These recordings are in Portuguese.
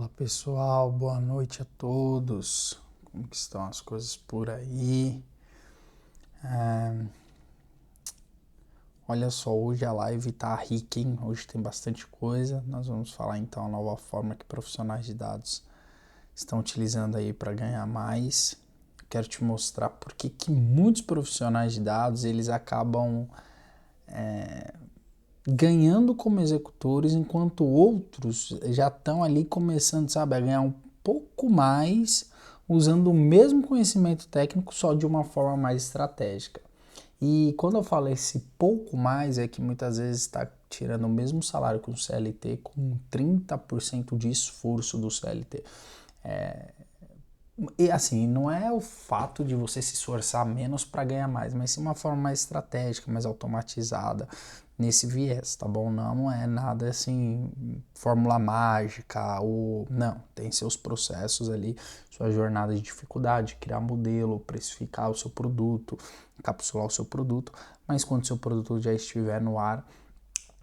Fala pessoal, boa noite a todos. Como que estão as coisas por aí? Olha só, hoje a live tá rica, hein? Hoje tem bastante coisa. Nós vamos falar então a nova forma que profissionais de dados estão utilizando aí para ganhar mais. Quero te mostrar por que muitos profissionais de dados eles acabam ganhando como executores, enquanto outros já estão ali começando, sabe, a ganhar um pouco mais usando o mesmo conhecimento técnico, só de uma forma mais estratégica. E quando eu falo esse pouco mais, é que muitas vezes está tirando o mesmo salário que o CLT com 30% de esforço do CLT. E assim, não é o fato de você se esforçar menos para ganhar mais, mas sim uma forma mais estratégica, mais automatizada nesse viés, tá bom? Não é nada assim, fórmula mágica ou... Não, tem seus processos ali, sua jornada de dificuldade, criar modelo, precificar o seu produto, encapsular o seu produto, mas quando o seu produto já estiver no ar,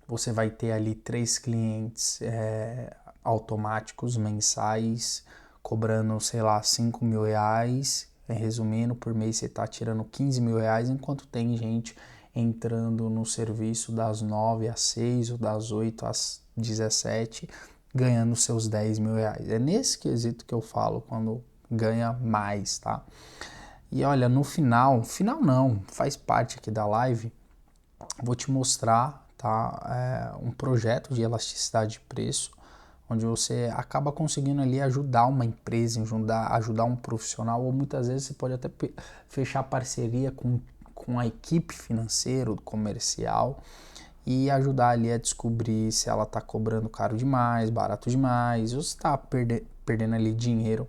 você vai ter ali 3 clientes automáticos mensais, cobrando, sei lá, 5 mil reais. Resumindo, por mês você está tirando 15 mil reais, enquanto tem gente entrando no serviço das 9 às 6 ou das 8 às 17, ganhando seus 10 mil reais. É nesse quesito que eu falo quando ganha mais, tá? E olha, no final não, faz parte aqui da live, vou te mostrar, tá, um projeto de elasticidade de preço, onde você acaba conseguindo ali ajudar uma empresa, ajudar um profissional, ou muitas vezes você pode até fechar parceria com a equipe financeira, comercial, e ajudar ali a descobrir se ela está cobrando caro demais, barato demais, ou se está perdendo ali dinheiro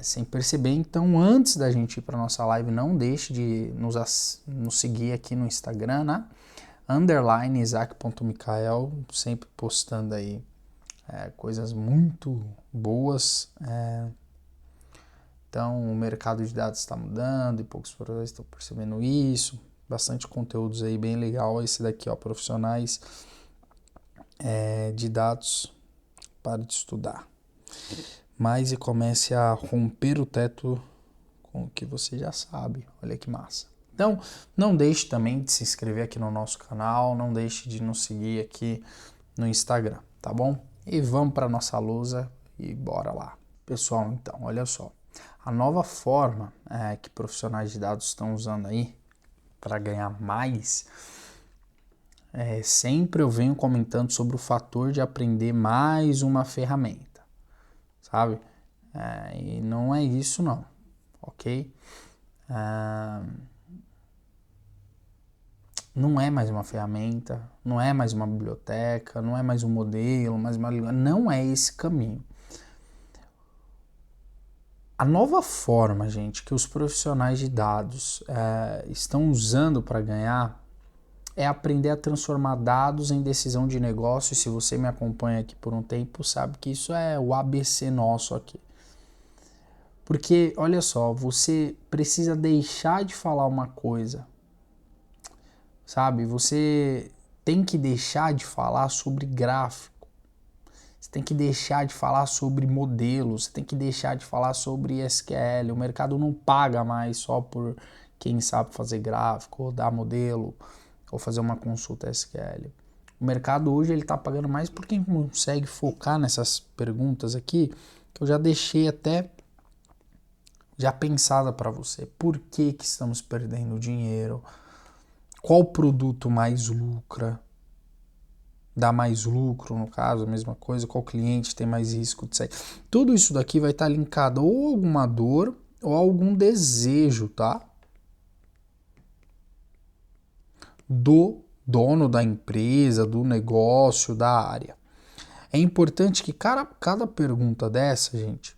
sem perceber. Então, antes da gente ir para nossa live, não deixe de nos seguir aqui no Instagram, né? _isaac.micael, sempre postando aí coisas muito boas. Então, o mercado de dados está mudando e poucos profissionais estão percebendo isso. Bastante conteúdos aí, bem legal. Esse daqui, ó, profissionais de dados para de estudar. Mas e comece a romper o teto com o que você já sabe. Olha que massa. Então, não deixe também de se inscrever aqui no nosso canal, não deixe de nos seguir aqui no Instagram, tá bom? E vamos para nossa lousa e bora lá. Pessoal, então, olha só. A nova forma que profissionais de dados estão usando aí para ganhar mais, sempre eu venho comentando sobre o fator de aprender mais uma ferramenta, sabe? E não é isso não, ok? Não é mais uma ferramenta, não é mais uma biblioteca, não é mais um modelo, mais uma língua, não é esse caminho. A nova forma, gente, que os profissionais de dados estão usando para ganhar é aprender a transformar dados em decisão de negócio. E se você me acompanha aqui por um tempo, sabe que isso é o ABC nosso aqui. Porque, olha só, você precisa deixar de falar uma coisa, sabe? Você tem que deixar de falar sobre gráfico. Você tem que deixar de falar sobre modelos, você tem que deixar de falar sobre SQL. O mercado não paga mais só por quem sabe fazer gráfico, ou dar modelo, ou fazer uma consulta SQL. O mercado hoje ele está pagando mais por quem consegue focar nessas perguntas aqui, que eu já deixei até já pensada para você. Por que estamos perdendo dinheiro? Qual produto mais lucra? Dá mais lucro, no caso, a mesma coisa, qual cliente tem mais risco de sair. Tudo isso daqui vai estar linkado ou a alguma dor ou a algum desejo, tá? Do dono da empresa, do negócio, da área. É importante que cada pergunta dessa, gente,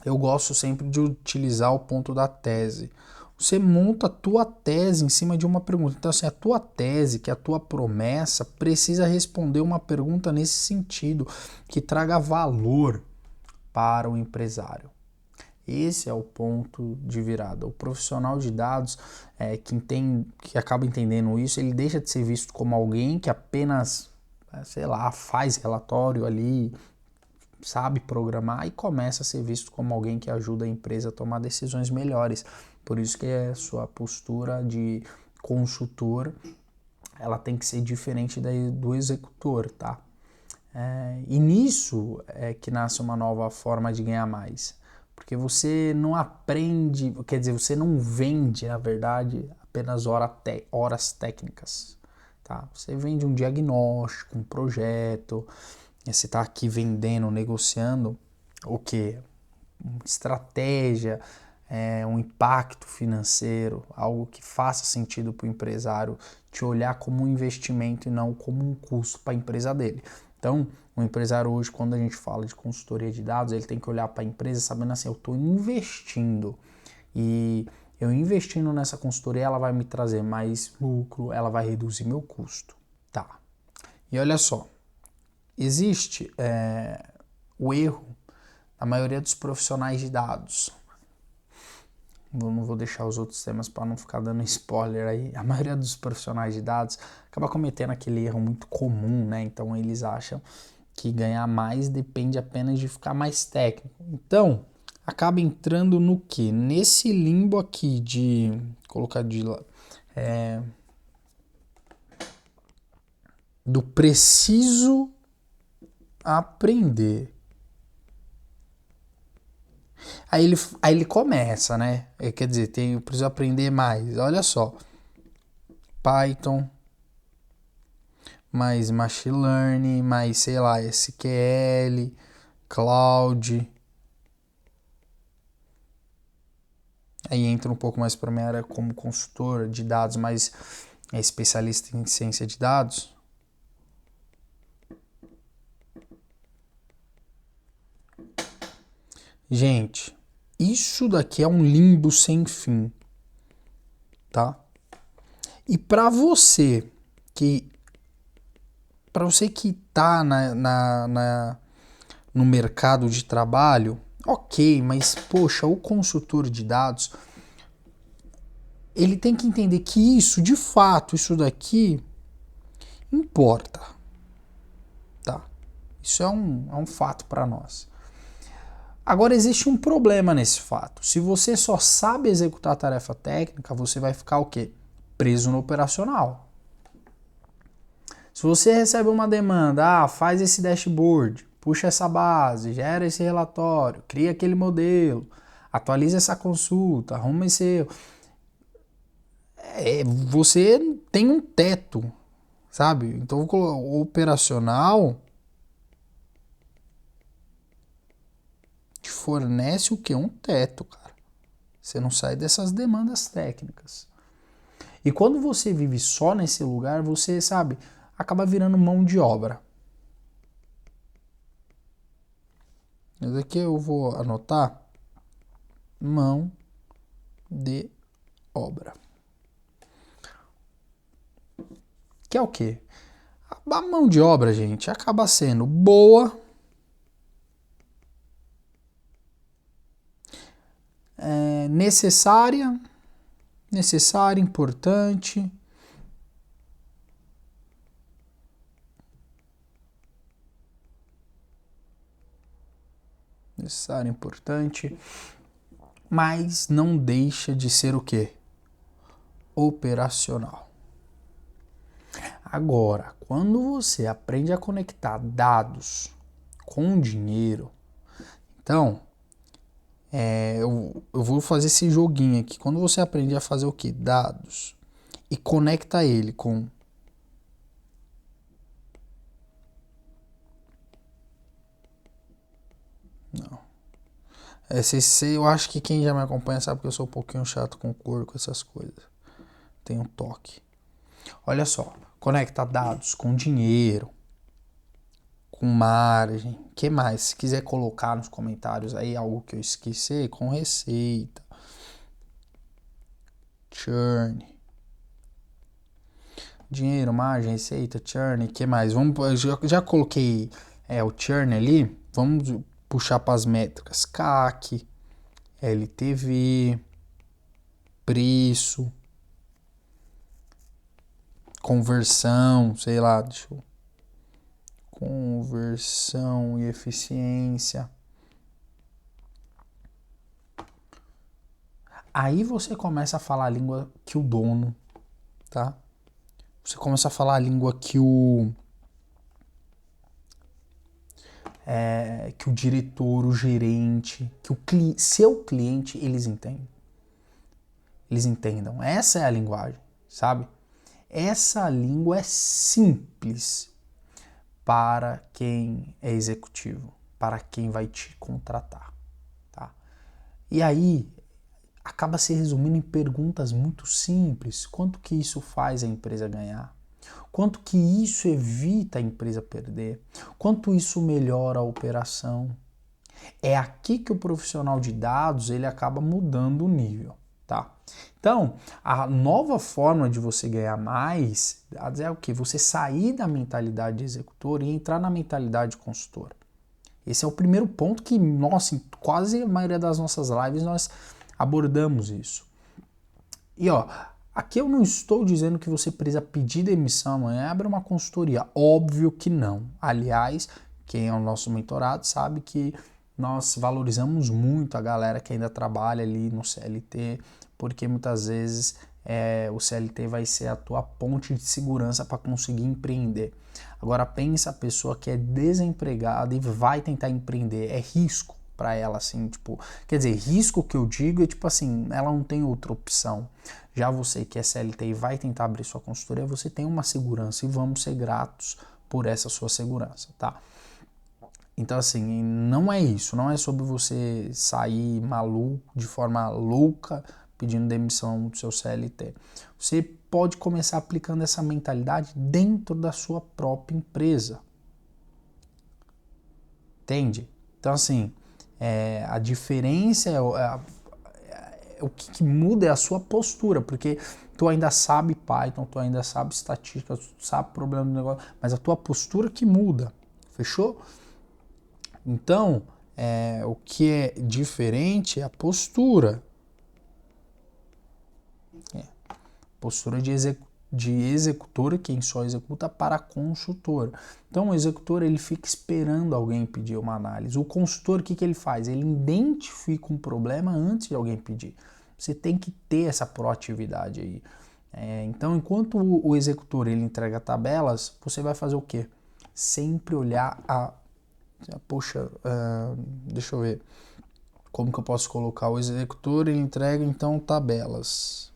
eu gosto sempre de utilizar o ponto da tese. Você monta a tua tese em cima de uma pergunta. Então, assim, a tua tese, que é a tua promessa, precisa responder uma pergunta nesse sentido, que traga valor para o empresário. Esse é o ponto de virada. O profissional de dados que acaba entendendo isso, ele deixa de ser visto como alguém que apenas, sei lá, faz relatório ali, sabe programar e começa a ser visto como alguém que ajuda a empresa a tomar decisões melhores. Por isso que a sua postura de consultor, ela tem que ser diferente do executor, tá? E nisso é que nasce uma nova forma de ganhar mais. Porque você não aprende, quer dizer, você não vende, na verdade, apenas horas técnicas. Tá? Você vende um diagnóstico, um projeto, você está aqui vendendo, negociando o quê? Uma estratégia, um impacto financeiro, algo que faça sentido para o empresário te olhar como um investimento e não como um custo para a empresa dele. Então, o empresário hoje, quando a gente fala de consultoria de dados, ele tem que olhar para a empresa sabendo assim, eu estou investindo e eu investindo nessa consultoria, ela vai me trazer mais lucro, ela vai reduzir meu custo. Tá. E olha só, existe o erro da maioria dos profissionais de dados. Eu não vou deixar os outros temas para não ficar dando spoiler aí. A maioria dos profissionais de dados acaba cometendo aquele erro muito comum, né? Então eles acham que ganhar mais depende apenas de ficar mais técnico. Então, acaba entrando no que? Nesse limbo aqui de colocar do preciso aprender. Aí ele começa, né? Quer dizer, eu preciso aprender mais. Olha só. Python, mais Machine Learning, mais, sei lá, SQL, Cloud. Aí entra um pouco mais para minha área como consultor de dados, mais especialista em ciência de dados. Gente, isso daqui é um limbo sem fim, tá? E para você que tá no mercado de trabalho, ok, mas poxa, o consultor de dados, ele tem que entender que isso, de fato, isso daqui importa, tá? Isso é um fato para nós. Agora existe um problema nesse fato. Se você só sabe executar a tarefa técnica, você vai ficar o quê? Preso no operacional. Se você recebe uma demanda, faz esse dashboard, puxa essa base, gera esse relatório, cria aquele modelo, atualiza essa consulta, arruma esse erro. Você tem um teto, sabe? Então o operacional te fornece o quê? Um teto, cara. Você não sai dessas demandas técnicas. E quando você vive só nesse lugar, você, sabe, acaba virando mão de obra. Mas aqui eu vou anotar mão de obra. Que é o quê? A mão de obra, gente, acaba sendo boa, necessária, importante. Necessária, importante, mas não deixa de ser o quê? Operacional. Agora, quando você aprende a conectar dados com dinheiro, então, eu vou fazer esse joguinho aqui. Quando você aprende a fazer o quê? Dados e conecta ele com não. Eu acho que quem já me acompanha sabe que eu sou um pouquinho chato com cor, com essas coisas. Tem um toque. Olha só, conecta dados com dinheiro, com margem, que mais? Se quiser colocar nos comentários aí algo que eu esqueci, com receita, churn, dinheiro, margem, receita, churn, que mais? Já coloquei o churn ali, vamos puxar para as métricas, CAC, LTV, preço, conversão, sei lá, deixa eu conversão e eficiência. Aí você começa a falar a língua que o dono, tá? Você começa a falar a língua que o diretor, o gerente, que o seu cliente, eles entendem. Eles entendam. Essa é a linguagem, sabe? Essa língua é simples para quem é executivo, para quem vai te contratar, tá? E aí acaba se resumindo em perguntas muito simples. Quanto que isso faz a empresa ganhar? Quanto que isso evita a empresa perder? Quanto isso melhora a operação? É aqui que o profissional de dados ele acaba mudando o nível, tá? Então, a nova forma de você ganhar mais é o que? Você sair da mentalidade de executor e entrar na mentalidade de consultor. Esse é o primeiro ponto que, nossa, em quase a maioria das nossas lives nós abordamos isso. E ó, aqui eu não estou dizendo que você precisa pedir demissão amanhã, abre uma consultoria. Óbvio que não. Aliás, quem é o nosso mentorado sabe que nós valorizamos muito a galera que ainda trabalha ali no CLT, porque muitas vezes o CLT vai ser a tua ponte de segurança para conseguir empreender. Agora pensa a pessoa que é desempregada e vai tentar empreender, é risco para ela, assim, tipo, quer dizer, risco que eu digo é tipo assim, ela não tem outra opção. Já você que é CLT e vai tentar abrir sua consultoria, você tem uma segurança e vamos ser gratos por essa sua segurança, tá? Então, assim, não é isso, não é sobre você sair maluco, de forma louca, pedindo demissão do seu CLT. Você pode começar aplicando essa mentalidade dentro da sua própria empresa. Entende? Então, assim, a diferença o que muda é a sua postura, porque tu ainda sabe Python, tu ainda sabe estatística, tu sabe problema do negócio, mas a tua postura que muda, fechou? Então, o que é diferente é a postura. Postura de executor, quem só executa, para consultor. Então, o executor ele fica esperando alguém pedir uma análise. O consultor, o que ele faz? Ele identifica um problema antes de alguém pedir. Você tem que ter essa proatividade aí. Então, enquanto o executor ele entrega tabelas, você vai fazer o quê? Sempre olhar poxa, deixa eu ver. Como que eu posso colocar? O executor ele entrega então tabelas.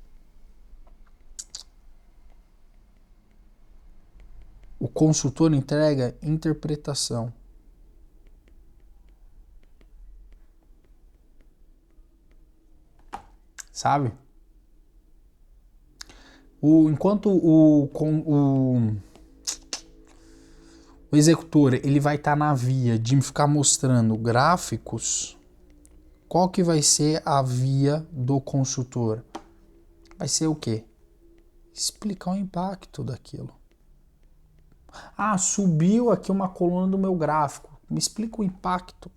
O consultor entrega interpretação. Sabe? Enquanto o executor ele vai estar na via de ficar mostrando gráficos, qual que vai ser a via do consultor? Vai ser o quê? Explicar o impacto daquilo. Ah, subiu aqui uma coluna do meu gráfico. Me explica o impacto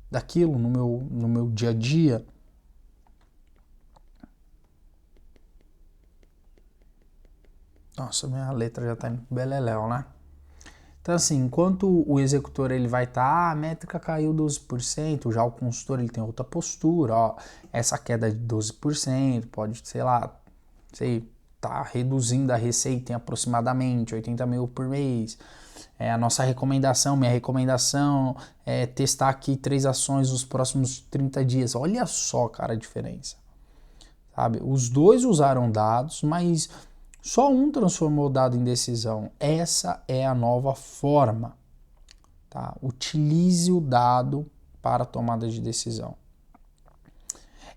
daquilo no meu dia a dia. Nossa, minha letra já tá indo beleléu, né? Então, assim, enquanto o executor ele vai estar, a métrica caiu 12%, já o consultor ele tem outra postura, ó, essa queda de 12% pode, sei lá, tá reduzindo a receita em aproximadamente 80 mil por mês. A nossa recomendação, minha recomendação é testar aqui 3 ações nos próximos 30 dias. Olha só, cara, a diferença. Sabe? Os dois usaram dados, mas só um transformou o dado em decisão. Essa é a nova forma. Tá? Utilize o dado para a tomada de decisão.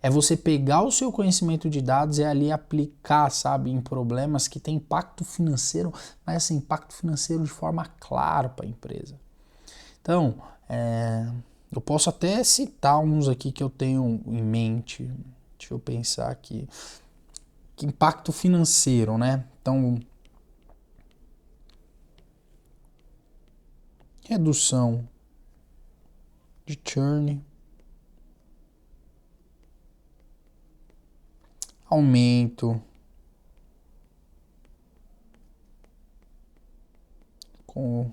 É você pegar o seu conhecimento de dados e ali aplicar, sabe, em problemas que têm impacto financeiro, mas assim, impacto financeiro de forma clara para a empresa. Então, eu posso até citar uns aqui que eu tenho em mente. Deixa eu pensar aqui. Que impacto financeiro, né? Então, redução de churn, aumento com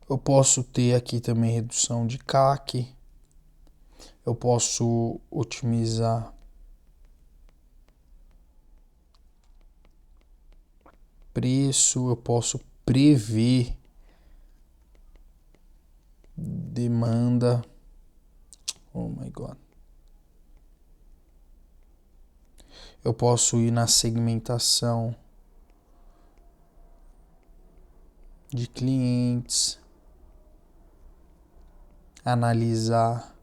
Eu posso ter aqui também redução de CAC. Eu posso otimizar preço, eu posso prever demanda. Oh my God. Eu posso ir na segmentação de clientes, analisar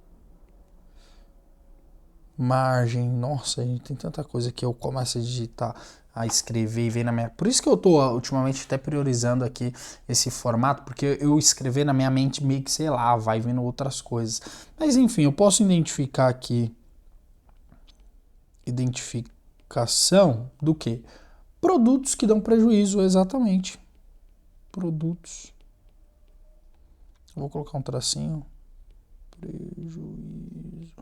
margem. Nossa, gente, tem tanta coisa que eu começo a digitar, a escrever e ver na minha... Por isso que eu tô ultimamente até priorizando aqui esse formato, porque eu escrever na minha mente meio que, sei lá, vai vindo outras coisas. Mas enfim, eu posso identificar aqui, identificação do que? Produtos que dão prejuízo, exatamente. Produtos. Vou colocar um tracinho. Prejuízo.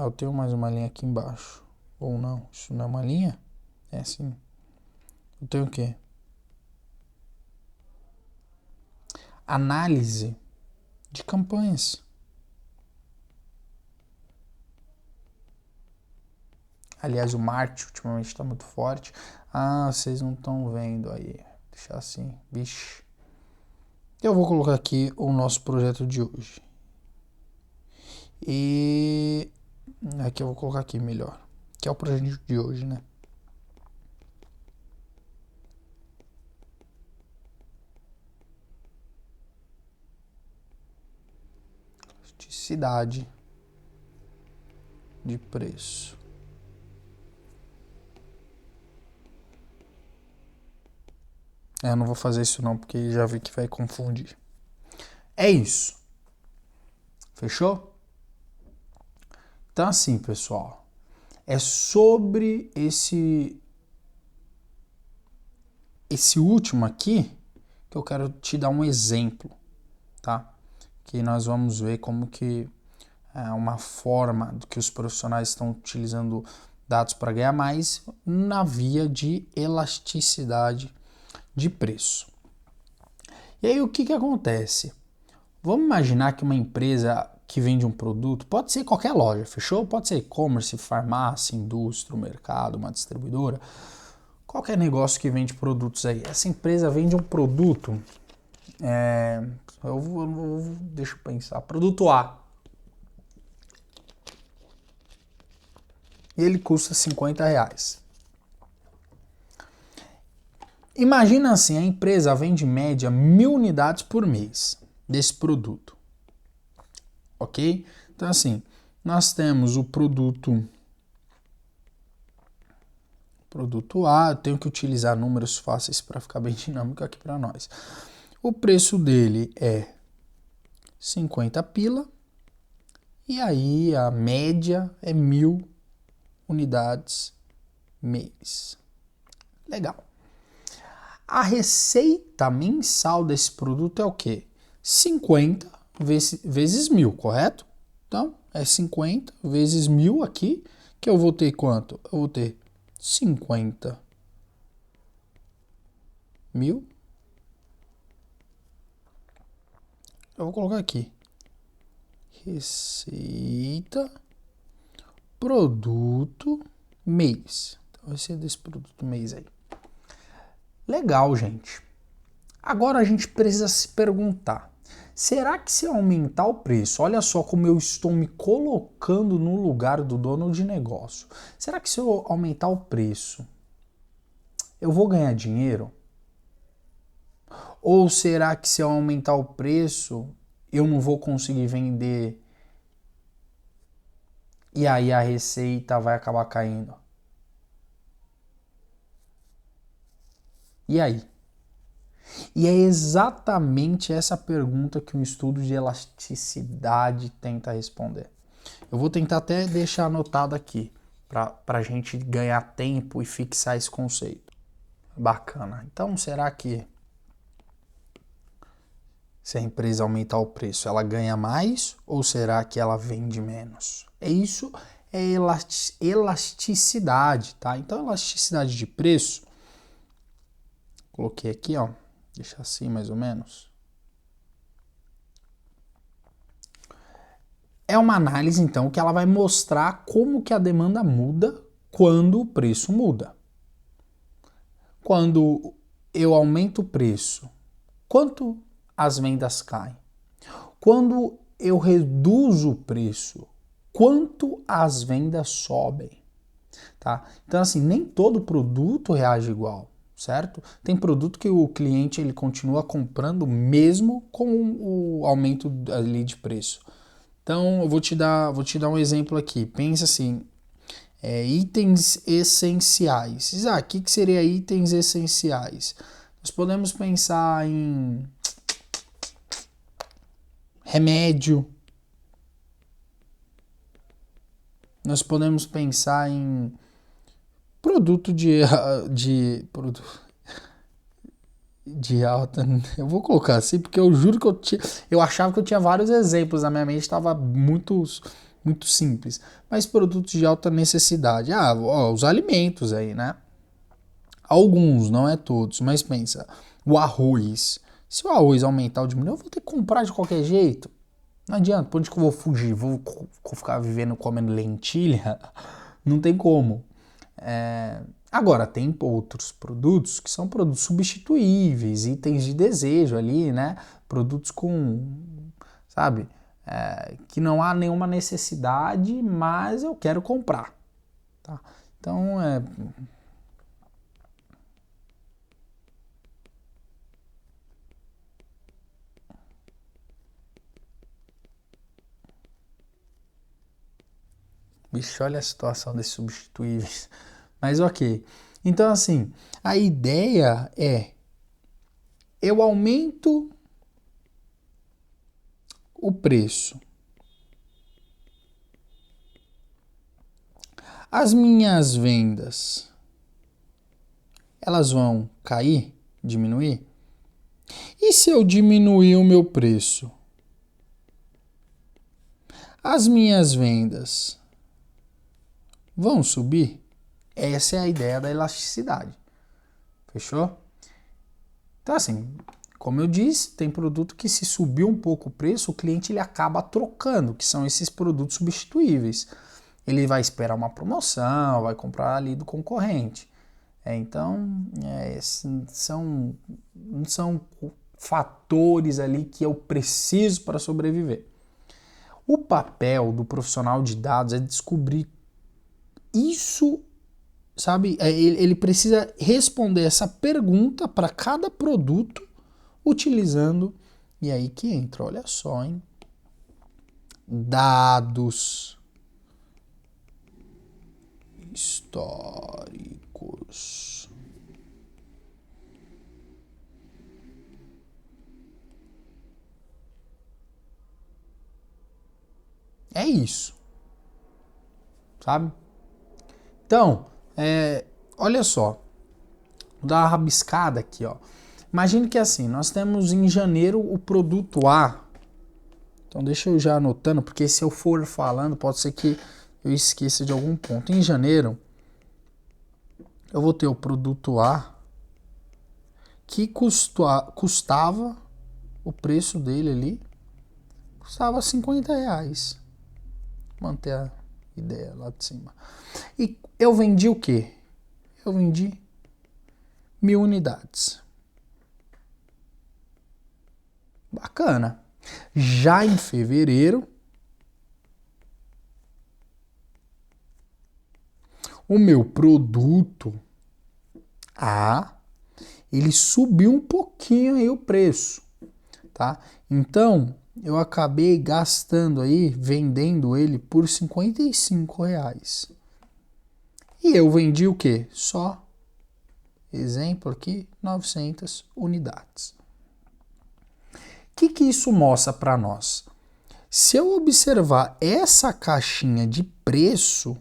Eu tenho mais uma linha aqui embaixo. Ou não, isso não é uma linha? É sim. Eu tenho o quê? Análise de campanhas. Aliás, o marketing ultimamente está muito forte. Vocês não estão vendo aí. Deixar assim. Vixe. Eu vou colocar aqui o nosso projeto de hoje. E aqui eu vou colocar aqui melhor. Que é o projeto de hoje, né? Elasticidade de preço. Eu não vou fazer isso não, porque já vi que vai confundir. É isso. Fechou? Então assim, pessoal, é sobre esse último aqui que eu quero te dar um exemplo, tá? Que nós vamos ver como que é uma forma do que os profissionais estão utilizando dados para ganhar mais na via de elasticidade de preço. E aí o que acontece? Vamos imaginar que uma empresa que vende um produto, pode ser qualquer loja, fechou? Pode ser e-commerce, farmácia, indústria, mercado, uma distribuidora, qualquer negócio que vende produtos aí. Essa empresa vende um produto, deixa eu pensar, produto A. E ele custa R$50. Imagina assim, a empresa vende em média 1.000 unidades por mês desse produto. Ok? Então assim, nós temos o produto A, eu tenho que utilizar números fáceis para ficar bem dinâmico aqui para nós. O preço dele é 50 pila, e aí a média é 1.000 unidades mês. Legal. A receita mensal desse produto é o quê? 50 vezes 1.000, correto? Então, é 50 vezes 1.000 aqui, que eu vou ter quanto? Eu vou ter 50 mil. Eu vou colocar aqui. Receita, produto, mês. Então, vai ser desse produto mês aí. Legal, gente. Agora a gente precisa se perguntar, será que se eu aumentar o preço, olha só como eu estou me colocando no lugar do dono de negócio, será que se eu aumentar o preço, eu vou ganhar dinheiro? Ou será que se eu aumentar o preço, eu não vou conseguir vender e aí a receita vai acabar caindo? E aí? E é exatamente essa pergunta que um estudo de elasticidade tenta responder. Eu vou tentar até deixar anotado aqui, para a gente ganhar tempo e fixar esse conceito. Bacana. Então, será que se a empresa aumentar o preço, ela ganha mais ou será que ela vende menos? Isso é elasticidade, tá? Então, elasticidade de preço, coloquei aqui, ó. Deixa assim mais ou menos. É uma análise, então, que ela vai mostrar como que a demanda muda quando o preço muda. Quando eu aumento o preço, quanto as vendas caem? Quando eu reduzo o preço, quanto as vendas sobem? Tá? Então, assim, nem todo produto reage igual, certo? Tem produto que o cliente ele continua comprando mesmo com o aumento ali de preço. Então, eu vou te dar um exemplo aqui. Pensa assim, itens essenciais. O que seria itens essenciais? Nós podemos pensar em remédio. Nós podemos pensar em produto de alta. Eu vou colocar assim porque eu juro que eu achava que eu tinha vários exemplos na minha mente, estava muito simples. Mas produtos de alta necessidade, os alimentos aí, né? Alguns, não é todos, mas pensa, o arroz. Se o arroz aumentar ou diminuir, eu vou ter que comprar de qualquer jeito. Não adianta, por onde que eu vou fugir? Vou ficar vivendo comendo lentilha? Não tem como. Agora, tem outros produtos que são produtos substituíveis, itens de desejo ali, né? Produtos com, sabe, que não há nenhuma necessidade, mas eu quero comprar, tá? Então, bicho, olha a situação desses substituíveis. Mas ok. Então, assim, a ideia é eu aumento o preço. As minhas vendas, elas vão cair, diminuir? E se eu diminuir o meu preço? As minhas vendas vão subir? Essa é a ideia da elasticidade. Fechou? Então, assim, como eu disse, tem produto que se subir um pouco o preço, o cliente ele acaba trocando, que são esses produtos substituíveis. Ele vai esperar uma promoção, vai comprar ali do concorrente. Então, são fatores ali que eu preciso para sobreviver. O papel do profissional de dados é descobrir isso, sabe? Ele precisa responder essa pergunta para cada produto utilizando, e aí que entra, olha só, hein? Dados históricos. É isso, sabe? Então, olha só, vou dar uma rabiscada aqui, ó. Imagine que assim, nós temos em janeiro o produto A. Então deixa eu já anotando, porque se eu for falando, pode ser que eu esqueça de algum ponto. Em janeiro, eu vou ter o produto A que custava, o preço dele ali, custava R$50. Manter a ideia lá de cima. E eu vendi o quê? Eu vendi 1.000 unidades. Bacana. Já em fevereiro, o meu produto A, ele subiu um pouquinho aí o preço, tá? Então, eu acabei gastando aí, vendendo ele por R$55. E eu vendi o quê? Só, exemplo aqui, 900 unidades. O que isso mostra para nós? Se eu observar essa caixinha de preço,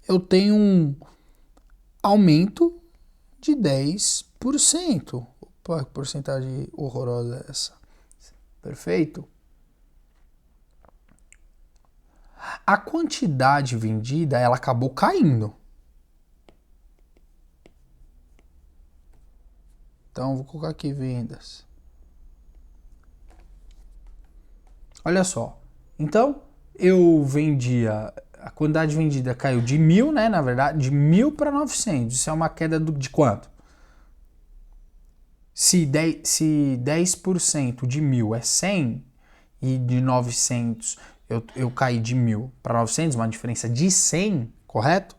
eu tenho um aumento de 10%. Opa, que porcentagem horrorosa é essa? Perfeito? A quantidade vendida, ela acabou caindo. Então, vou colocar aqui vendas. Olha só. Então, eu vendia... A quantidade vendida caiu de 1.000, né? Na verdade, de 1.000 para 900. Isso é uma queda de quanto? Se 10% de 1.000 é 100 e de 900 eu caí de 1.000 para 900, uma diferença de 100, correto?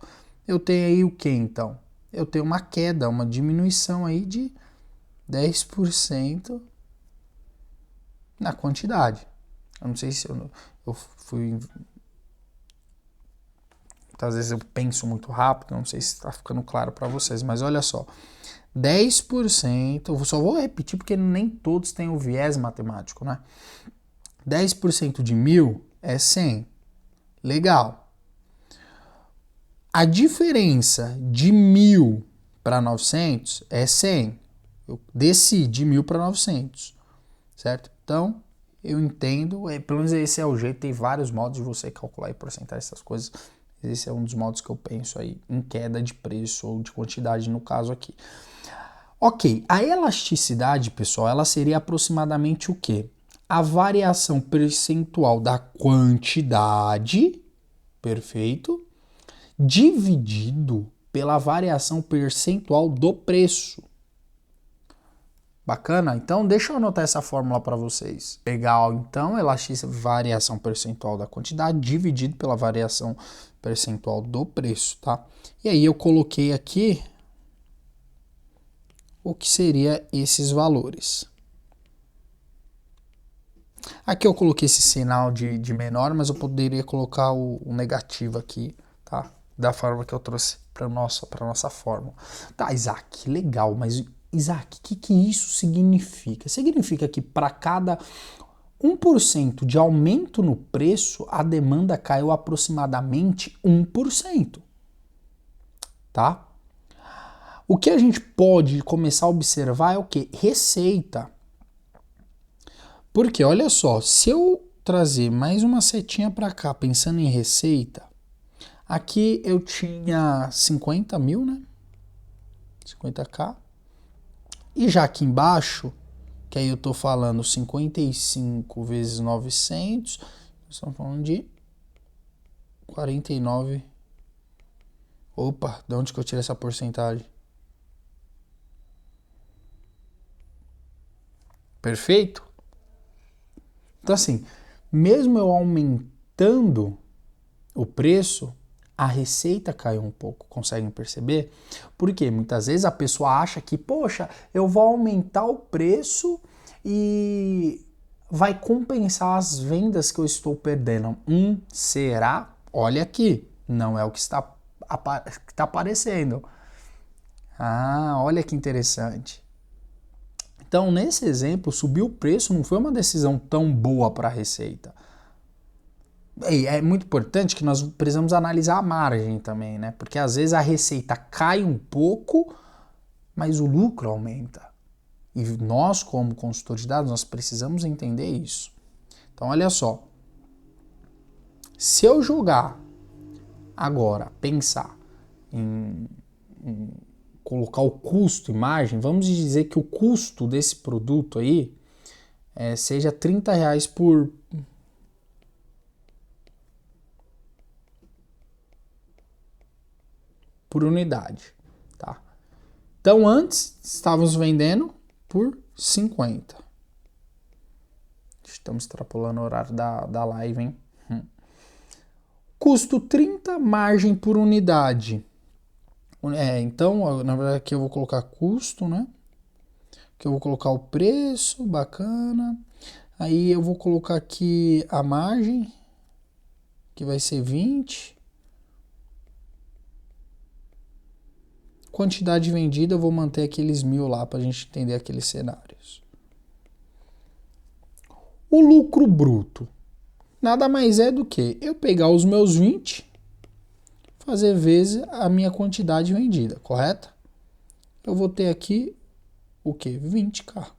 Eu tenho aí o que então? Eu tenho uma queda, uma diminuição aí de 10% na quantidade. Eu não sei se eu fui... Às vezes eu penso muito rápido, não sei se está ficando claro para vocês, mas olha só. 10%, eu só vou repetir porque nem todos têm o viés matemático, né? 10% de 1.000 é 100. Legal. A diferença de 1.000 para 900 é 100. Eu desci de 1.000 para 900, certo? Então, eu entendo, pelo menos esse é o jeito, tem vários modos de você calcular e porcentagem essas coisas. Esse é um dos modos que eu penso aí em queda de preço ou de quantidade no caso aqui. Ok, a elasticidade, pessoal, ela seria aproximadamente o quê? A variação percentual da quantidade, perfeito, dividido pela variação percentual do preço. Bacana? Então, deixa eu anotar essa fórmula para vocês. Legal, então, elasticidade, variação percentual da quantidade dividido pela variação percentual do preço, tá? E aí eu coloquei aqui o que seria esses valores. Aqui eu coloquei esse sinal de menor, mas eu poderia colocar o negativo aqui, tá? Da forma que eu trouxe para nossa fórmula. Tá, Isaac, legal, mas Isaac, o que isso significa? Significa que para cada 1% de aumento no preço, a demanda caiu aproximadamente 1%. Tá? O que a gente pode começar a observar é o que? Receita. Porque, olha só, se eu trazer mais uma setinha para cá, pensando em receita, aqui eu tinha 50 mil, né? 50k. E já aqui embaixo, que aí eu tô falando 55 vezes 900, estamos falando de 49. Opa, de onde que eu tirei essa porcentagem? Perfeito? Então assim, mesmo eu aumentando o preço, a receita caiu um pouco, conseguem perceber? Porque muitas vezes a pessoa acha que, poxa, eu vou aumentar o preço e vai compensar as vendas que eu estou perdendo. Será? Olha aqui, não é o que está aparecendo. Ah, olha que interessante. Então, nesse exemplo, subir o preço não foi uma decisão tão boa para a receita. E é muito importante que nós precisamos analisar a margem também, né? Porque às vezes a receita cai um pouco, mas o lucro aumenta. E nós, como consultores de dados, nós precisamos entender isso. Então, olha só. Se eu jogar agora, pensar em colocar o custo em margem, vamos dizer que o custo desse produto aí seja R$30 por unidade, tá? Então antes estávamos vendendo por 50. Estamos extrapolando o horário da live, hein? Custo 30, margem por unidade. Então, na verdade aqui eu vou colocar custo, né? Aqui eu vou colocar o preço, bacana. Aí eu vou colocar aqui a margem, que vai ser 20. Quantidade vendida, eu vou manter aqueles 1.000 lá para a gente entender aqueles cenários. O lucro bruto nada mais é do que eu pegar os meus 20, fazer vezes a minha quantidade vendida, correto? Eu vou ter aqui o que? 20k.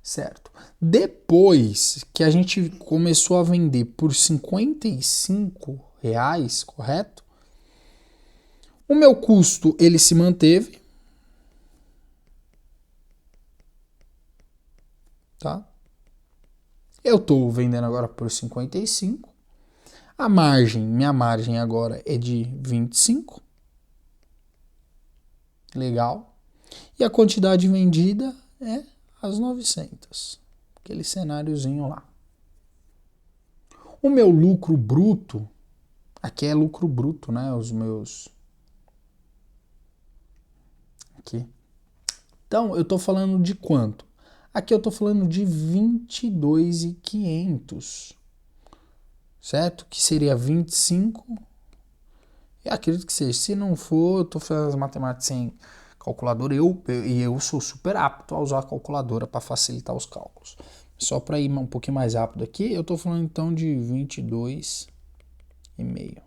Certo. Depois que a gente começou a vender por R$55, correto? O meu custo, ele se manteve, tá? Eu estou vendendo agora por 55. A margem, minha margem agora é de 25. Legal. E a quantidade vendida é as 900. Aquele cenáriozinho lá. O meu lucro bruto, aqui é lucro bruto, né? Os meus... Aqui. Então, eu estou falando de quanto? Aqui eu estou falando de 22.500, certo? Que seria 25. Eu acredito que seja. Se não for, eu estou fazendo as matemáticas sem calculadora. Eu sou super apto a usar a calculadora para facilitar os cálculos. Só para ir um pouquinho mais rápido aqui, eu estou falando então de 22,5,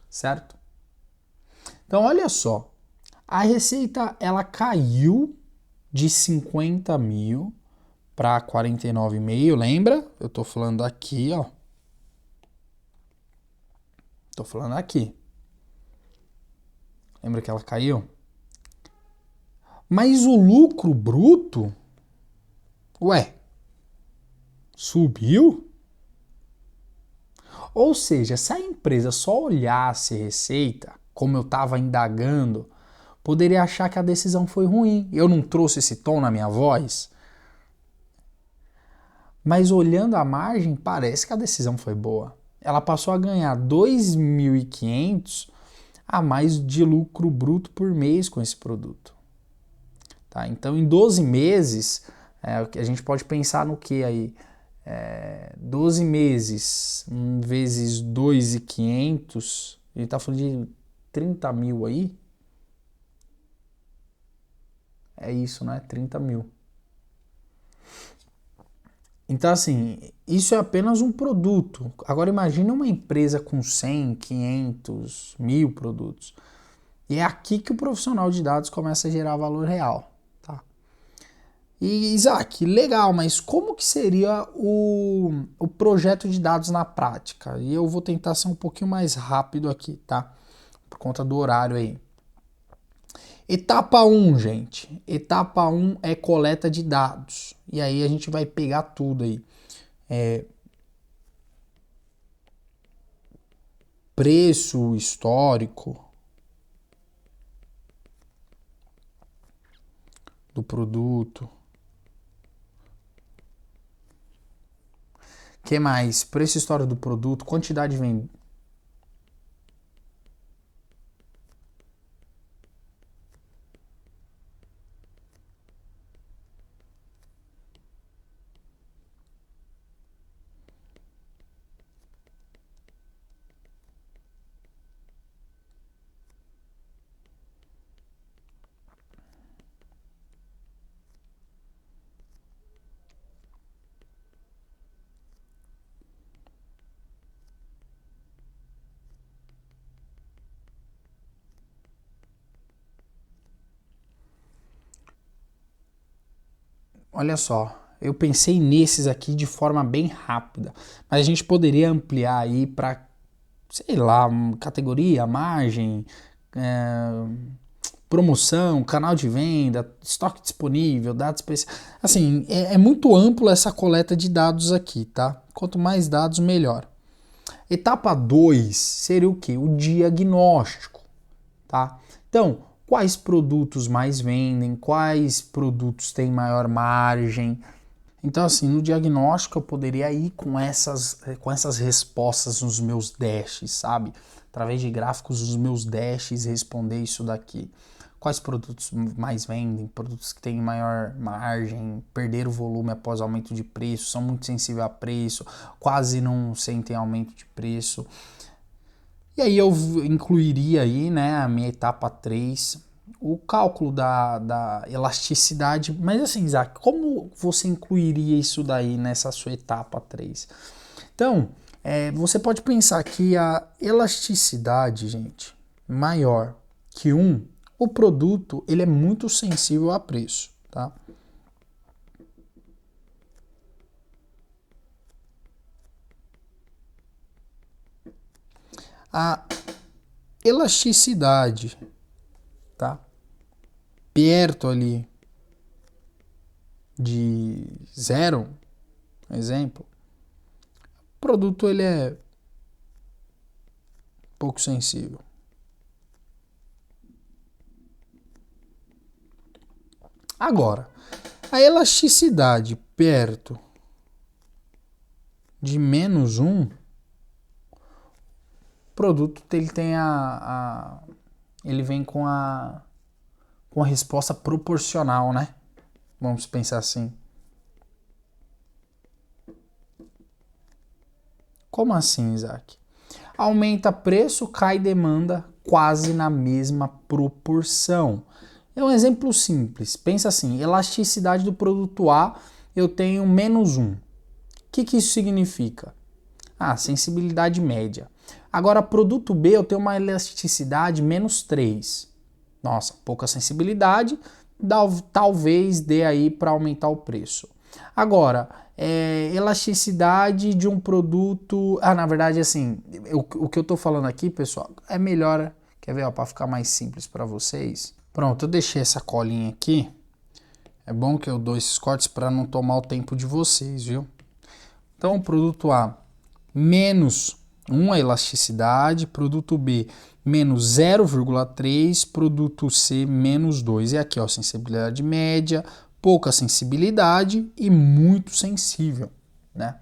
certo? Então, olha só. A receita, ela caiu de 50 mil para 49,5, lembra? Eu tô falando aqui, ó. Tô falando aqui. Lembra que ela caiu? Mas o lucro bruto, ué, subiu? Ou seja, se a empresa só olhasse receita, como eu estava indagando, poderia achar que a decisão foi ruim. Eu não trouxe esse tom na minha voz? Mas olhando a margem, parece que a decisão foi boa. Ela passou a ganhar 2.500 a mais de lucro bruto por mês com esse produto. Tá? Então, em 12 meses, a gente pode pensar no que aí? 12 meses vezes 2.500, a gente está falando de 30 mil aí. É isso, né? 30 mil. Então, assim, isso é apenas um produto. Agora, imagine uma empresa com 100, 500, 1.000 produtos. E é aqui que o profissional de dados começa a gerar valor real. Tá? E, Isaac, legal, mas como que seria o projeto de dados na prática? E eu vou tentar ser um pouquinho mais rápido aqui, tá? Por conta do horário aí. Etapa 1, gente. Etapa 1 é coleta de dados. E aí a gente vai pegar tudo aí. Preço histórico do produto. Que mais? Preço histórico do produto, quantidade de venda. Olha só, eu pensei nesses aqui de forma bem rápida, mas a gente poderia ampliar aí para, sei lá, categoria, margem, é, promoção, canal de venda, estoque disponível, dados especiais. Assim, é muito amplo essa coleta de dados aqui, tá? Quanto mais dados, melhor. Etapa 2 seria o que? O diagnóstico, tá? Então, quais produtos mais vendem, quais produtos têm maior margem. Então, assim, no diagnóstico eu poderia ir com essas respostas nos meus dashes, sabe? Através de gráficos dos meus dashes, responder isso daqui. Quais produtos mais vendem, produtos que têm maior margem, perderam volume após aumento de preço, são muito sensíveis a preço, quase não sentem aumento de preço. E aí eu incluiria aí, né, a minha etapa 3, o cálculo da elasticidade. Mas assim, Isaac, como você incluiria isso daí nessa sua etapa 3? Então, você pode pensar que a elasticidade, gente, maior que 1, o produto ele é muito sensível a preço, tá? A elasticidade, tá? Perto ali de zero, exemplo, o produto ele é pouco sensível. Agora, a elasticidade perto de -1, o produto ele tem ele vem com a resposta proporcional, né? Vamos pensar assim. Como assim, Isaac? Aumenta preço, cai demanda quase na mesma proporção. É um exemplo simples. Pensa assim, elasticidade do produto A, eu tenho -1. O que isso significa? Sensibilidade média. Agora, produto B, eu tenho uma elasticidade -3. Nossa, pouca sensibilidade, talvez dê aí para aumentar o preço. Agora, elasticidade de um produto... na verdade, assim, o que eu estou falando aqui, pessoal, é melhor... Quer ver, para ficar mais simples para vocês? Pronto, eu deixei essa colinha aqui. É bom que eu dou esses cortes para não tomar o tempo de vocês, viu? Então, o produto A, -1 a elasticidade, produto B, -0,3, produto C, -2. E aqui, ó, sensibilidade média, pouca sensibilidade e muito sensível, né?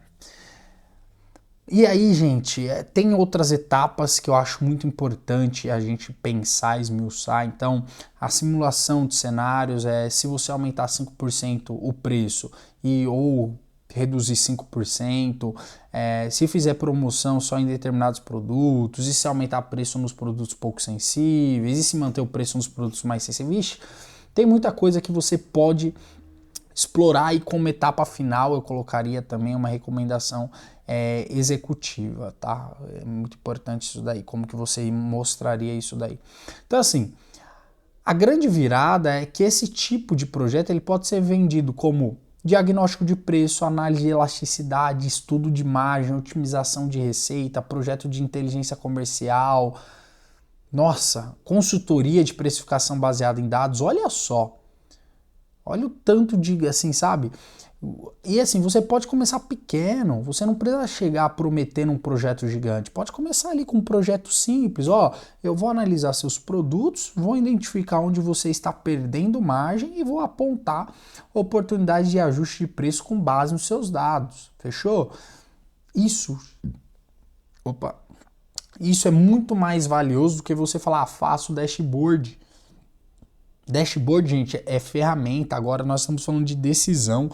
E aí, gente, tem outras etapas que eu acho muito importante a gente pensar, esmiuçar. Então, a simulação de cenários se você aumentar 5% o preço ou reduzir 5%, se fizer promoção só em determinados produtos, e se aumentar preço nos produtos pouco sensíveis, e se manter o preço nos produtos mais sensíveis, tem muita coisa que você pode explorar, e como etapa final eu colocaria também uma recomendação executiva, tá? É muito importante isso daí, como que você mostraria isso daí. Então assim, a grande virada é que esse tipo de projeto ele pode ser vendido como diagnóstico de preço, análise de elasticidade, estudo de margem, otimização de receita, projeto de inteligência comercial, nossa, consultoria de precificação baseada em dados, olha só. Olha o tanto de, assim, sabe? E assim, você pode começar pequeno, você não precisa chegar prometendo um projeto gigante. Pode começar ali com um projeto simples. Ó, eu vou analisar seus produtos, vou identificar onde você está perdendo margem e vou apontar oportunidades de ajuste de preço com base nos seus dados. Fechou? Isso é muito mais valioso do que você falar, faço dashboard. Dashboard, gente, é ferramenta. Agora nós estamos falando de decisão,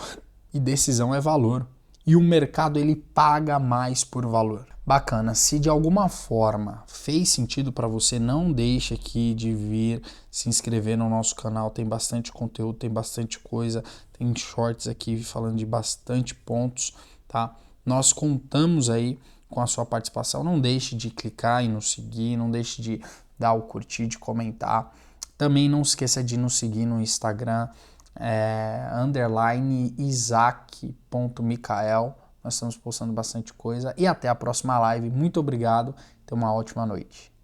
e decisão é valor. E o mercado ele paga mais por valor. Bacana, se de alguma forma fez sentido para você, não deixe aqui de vir se inscrever no nosso canal. Tem bastante conteúdo, tem bastante coisa, tem shorts aqui falando de bastante pontos, tá? Nós contamos aí com a sua participação. Não deixe de clicar e nos seguir, não deixe de dar o curtir, de comentar. Também não esqueça de nos seguir no Instagram, _isaac.micael. Nós estamos postando bastante coisa. E até a próxima live. Muito obrigado. Tenha uma ótima noite.